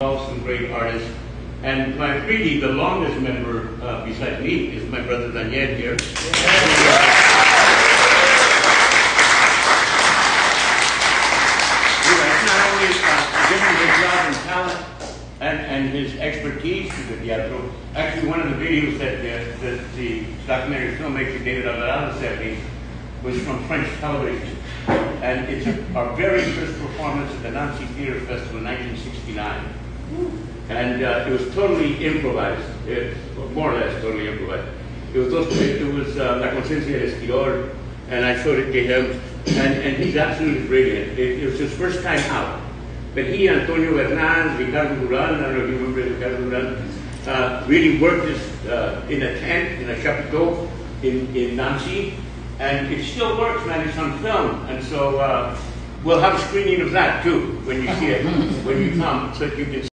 Some great artists. And really the longest member besides me is my brother Daniel here. Who has not only given his love and talent and his expertise to the teatro. Actually, one of the videos that the documentary filmmaker David Alvarado sent me was from French television. And it's our very first performance at the Nancy Theater Festival in 1969. And it was totally improvised, more or less totally improvised. It was La Conciencia del Esquilor, and I showed it to him, and he's absolutely brilliant. It was his first time out. But he, Antonio Bernal, Ricardo Duran, I don't know if you remember Ricardo Duran, really worked this in a tent, in a chapiteau in Nancy, and it still works, man. It's on film, and so we'll have a screening of that too when you see it, when you come, so that you can